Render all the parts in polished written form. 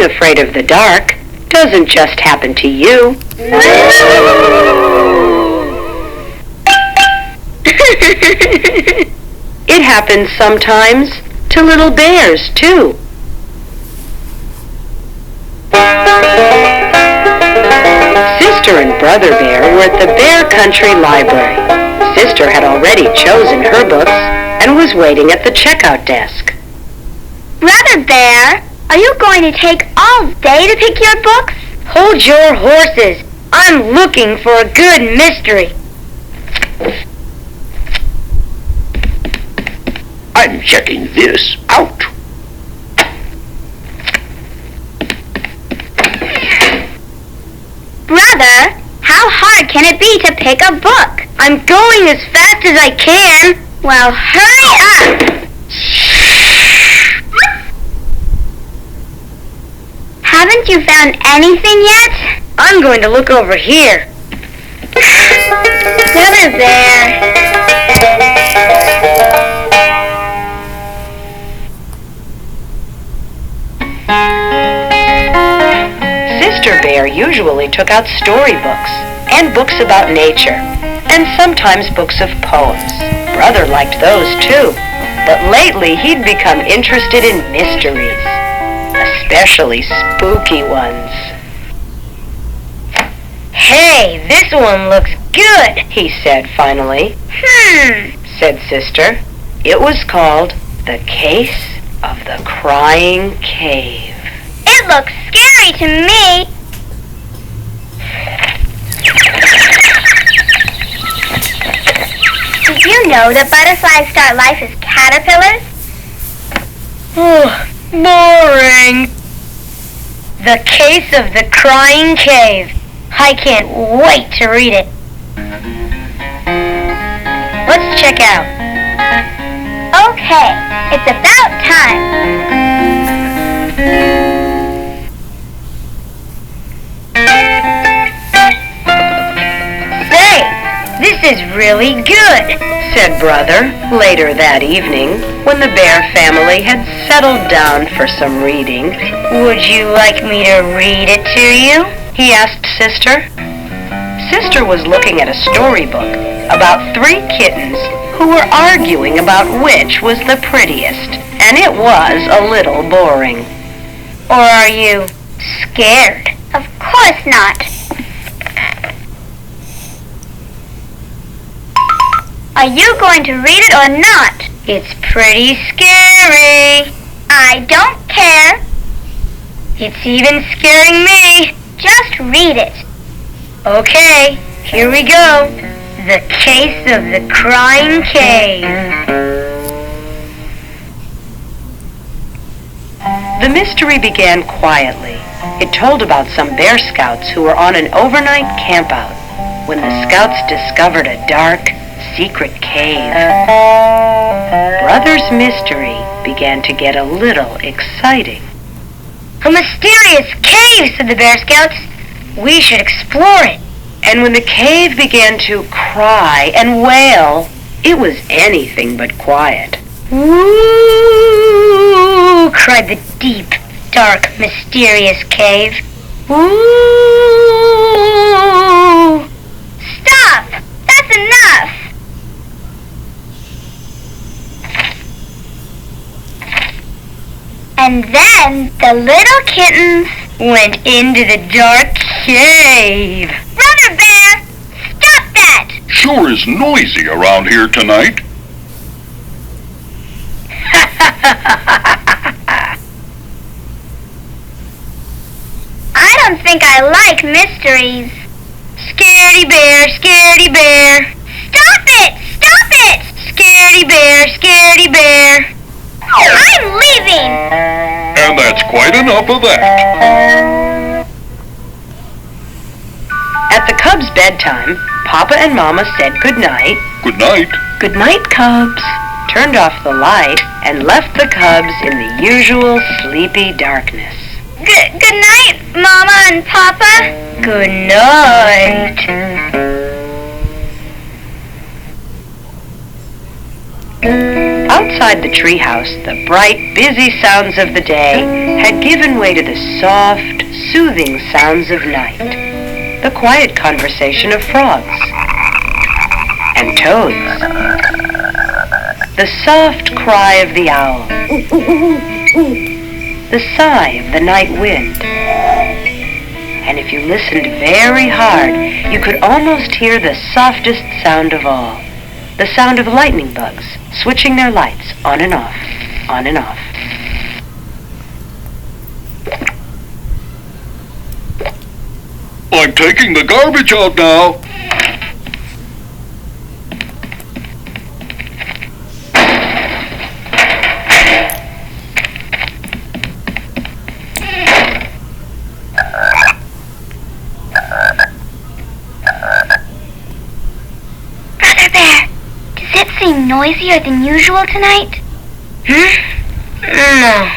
afraid of the dark doesn't just happen to you. It happens sometimes to little bears, too. Sister and Brother Bear were at the Bear Country Library. Sister had already chosen her books and was waiting at the checkout desk. Brother Bear, are you going to take all day to pick your books? Hold your horses. I'm looking for a good mystery. I'm checking this out. Brother, how hard can it be to pick a book? I'm going as fast as I can. Well, hurry up. Haven't you found anything yet? I'm going to look over here. Brother Bear. Sister Bear usually took out storybooks and books about nature, and sometimes books of poems. Brother liked those too, but lately he'd become interested in mysteries, especially spooky ones. Hey, this one looks good, he said finally. Said Sister. It was called The Case of the Crying Cave. It looks scary to me. Did you know that butterflies start life as caterpillars? Oh, boring. The Case of the Crying Cave. I can't wait to read it. Let's check out. Okay, it's about time. Say, this is really good, said Brother later that evening when the Bear family had settled down for some reading. Would you like me to read it to you? He asked Sister. Sister was looking at a storybook about 3 kittens who were arguing about which was the prettiest, and it was a little boring. Or are you scared? Of course not. Are you going to read it or not? It's pretty scary. I don't care. It's even scaring me. Just read it. Okay, here we go. The Case of the Crying Cave. The mystery began quietly. It told about some Bear Scouts who were on an overnight campout when the Scouts discovered a dark, secret cave. Brother's mystery began to get a little exciting. A mysterious cave, said the Bear Scouts. We should explore it. And when the cave began to cry and wail, it was anything but quiet. Woo! Cried the deep, dark, mysterious cave. Woo! Stop! That's enough! And then the little kittens went into the dark cave. Brother Bear, stop that! Sure is noisy around here tonight. I don't think I like mysteries. Scaredy bear, scaredy bear. Stop it! Stop it! Scaredy bear, scaredy bear. I'm leaving! And that's quite enough of that. At the Cubs' bedtime, Papa and Mama said good night. Good night. Good night, Cubs. Turned off the light and left the Cubs in the usual sleepy darkness. Good night, Mama and Papa. Good night. Outside the treehouse, the bright, busy sounds of the day had given way to the soft, soothing sounds of night. The quiet conversation of frogs and toads. The soft cry of the owl. The sigh of the night wind. And if you listened very hard, you could almost hear the softest sound of all. The sound of lightning bugs switching their lights on and off, on and off. I'm taking the garbage out now. Brother Bear, does it seem noisier than usual tonight? No.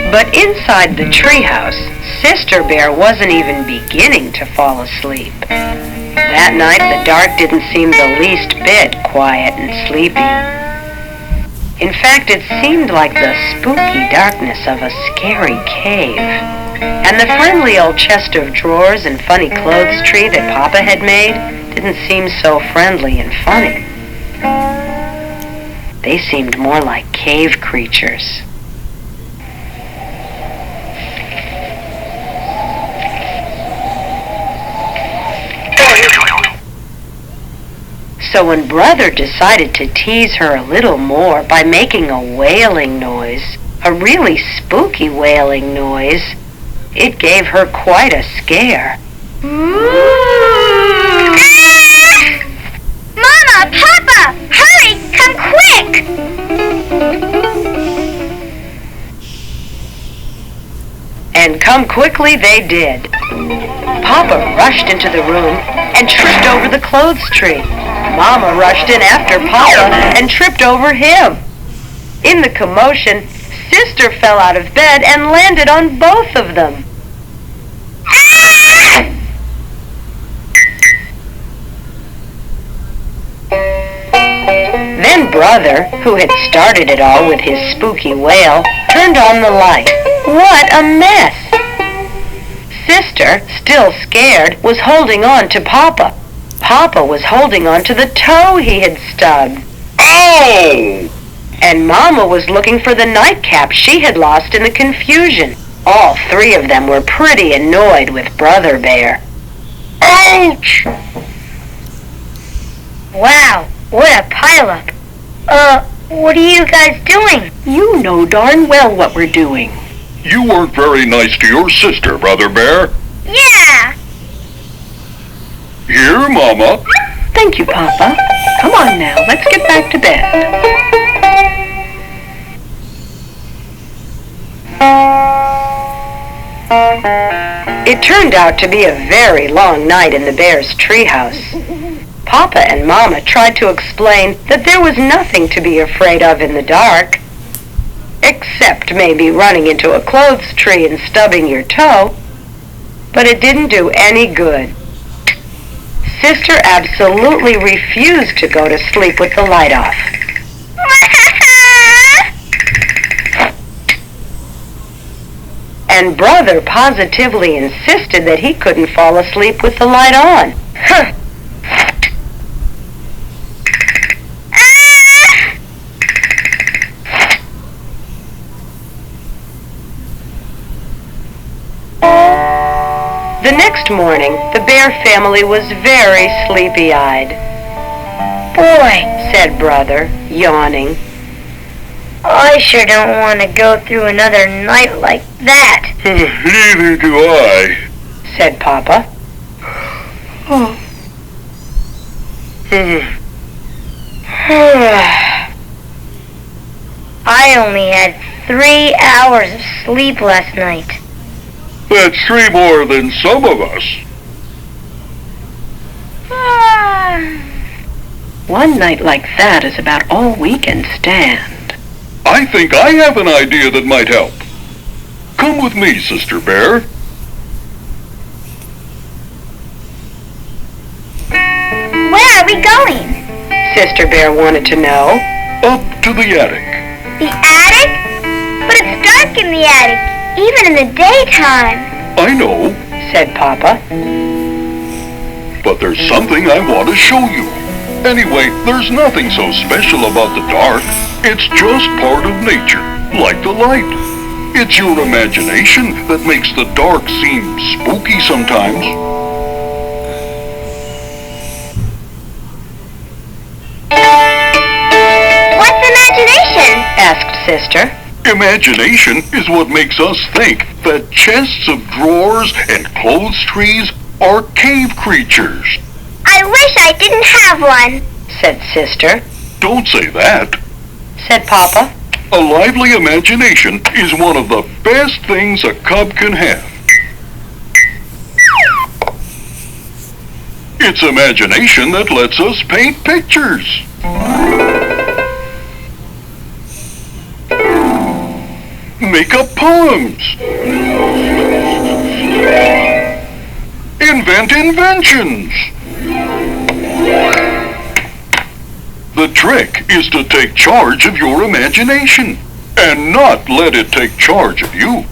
But inside the treehouse, Sister Bear wasn't even beginning to fall asleep. That night, the dark didn't seem the least bit quiet and sleepy. In fact, it seemed like the spooky darkness of a scary cave. And the friendly old chest of drawers and funny clothes tree that Papa had made didn't seem so friendly and funny. They seemed more like cave creatures. So when Brother decided to tease her a little more by making a wailing noise, a really spooky wailing noise, it gave her quite a scare. Mama! Papa! Hurry! Come quick! And come quickly they did. Papa rushed into the room and tripped over the clothes tree. Mama rushed in after Papa and tripped over him. In the commotion, Sister fell out of bed and landed on both of them. Then Brother, who had started it all with his spooky wail, turned on the light. What a mess! Sister, still scared, was holding on to Papa. Papa was holding on to the toe he had stubbed. Ow! And Mama was looking for the nightcap she had lost in the confusion. All three of them were pretty annoyed with Brother Bear. Ouch! Wow, what a pileup. What are you guys doing? You know darn well what we're doing. You weren't very nice to your sister, Brother Bear. Yeah! Here, Mama. Thank you, Papa. Come on now, let's get back to bed. It turned out to be a very long night in the bear's treehouse. Papa and Mama tried to explain that there was nothing to be afraid of in the dark, except maybe running into a clothes tree and stubbing your toe. But it didn't do any good. Sister absolutely refused to go to sleep with the light off. And Brother positively insisted that he couldn't fall asleep with the light on. The next morning, the Bear family was very sleepy-eyed. Boy, Said Brother, yawning. I sure don't want to go through another night like that. Neither do I. Said Papa. I only had 3 hours of sleep last night. That's 3 more than some of us. One night like that is about all we can stand. I think I have an idea that might help. Come with me, Sister Bear. Where are we going? Sister Bear wanted to know. Up to the attic. The attic? But it's dark in the attic, even in the daytime. I know, Said Papa. but there's something I want to show you. Anyway, there's nothing so special about the dark. It's just part of nature, like the light. It's your imagination that makes the dark seem spooky sometimes. What's imagination? Asked Sister. Imagination is what makes us think that chests of drawers and clothes trees are cave creatures. I wish I didn't have one. Said Sister. Don't say that. Said Papa. A lively imagination is one of the best things a cub can have. It's imagination that lets us paint pictures. Make up poems. Invent inventions. The trick is to take charge of your imagination and not let it take charge of you.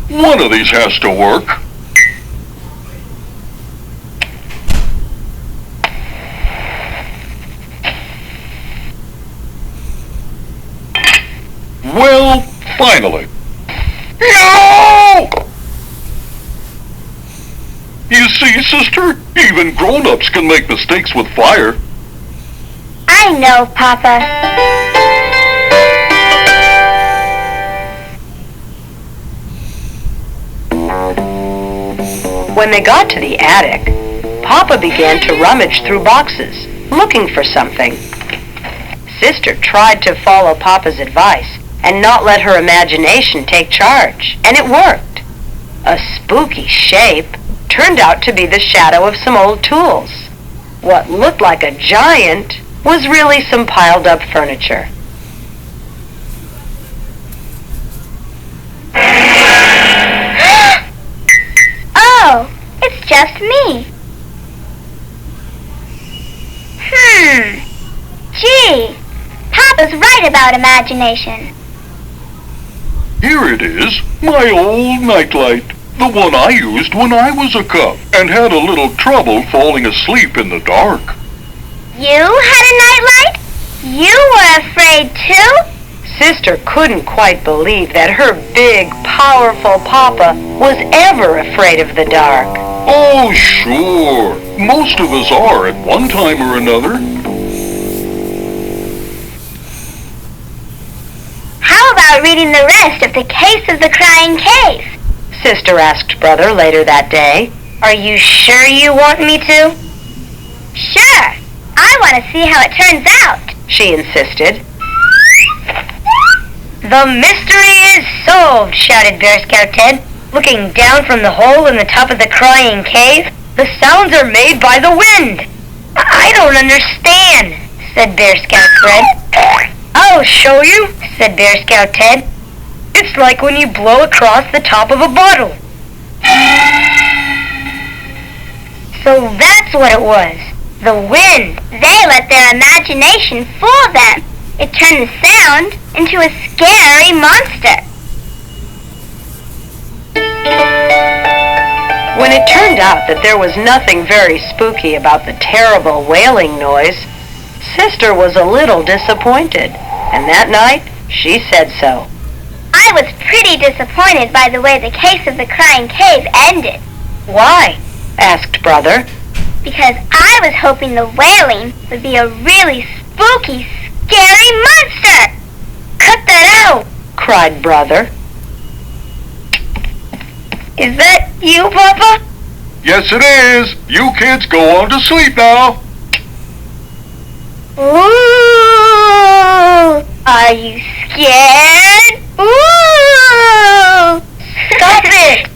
One of these has to work. Well, finally. No! You see, Sister, even grown-ups can make mistakes with fire. I know, Papa. When they got to the attic, Papa began to rummage through boxes, looking for something. Sister tried to follow Papa's advice and not let her imagination take charge, and it worked. A spooky shape turned out to be the shadow of some old tools. What looked like a giant was really some piled up furniture. Oh, it's just me. Gee, Papa's right about imagination. Here it is, my old nightlight. The one I used when I was a cub and had a little trouble falling asleep in the dark. You had a nightlight? You were afraid too? Sister couldn't quite believe that her big, powerful Papa was ever afraid of the dark. Oh, sure. Most of us are at one time or another. How about reading the rest of The Case of the Crying Cave? Sister asked Brother later that day. Are you sure you want me to? Sure. I want to see how it turns out. She insisted. The mystery is solved, shouted Bear Scout Ted, looking down from the hole in the top of the crying cave. The sounds are made by the wind. I don't understand, said Bear Scout Fred. I'll show you, said Bear Scout Ted. It's like when you blow across the top of a bottle. So that's what it was. The wind. They let their imagination fool them. It turned the sound into a scary monster. When it turned out that there was nothing very spooky about the terrible wailing noise, Sister was a little disappointed, and that night she said so. I was pretty disappointed by the way The Case of the Crying Cave ended. Why? Asked Brother. Because I was hoping the wailing would be a really spooky, scary monster. Cut that out, Cried Brother. Is that you, Papa? Yes, it is. You kids go on to sleep now. Ooh! Are you scared? Ooh! Stop it!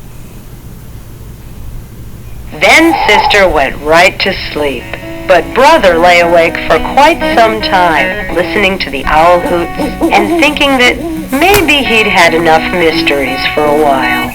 Then Sister went right to sleep, but Brother lay awake for quite some time, listening to the owl hoots and thinking that maybe he'd had enough mysteries for a while.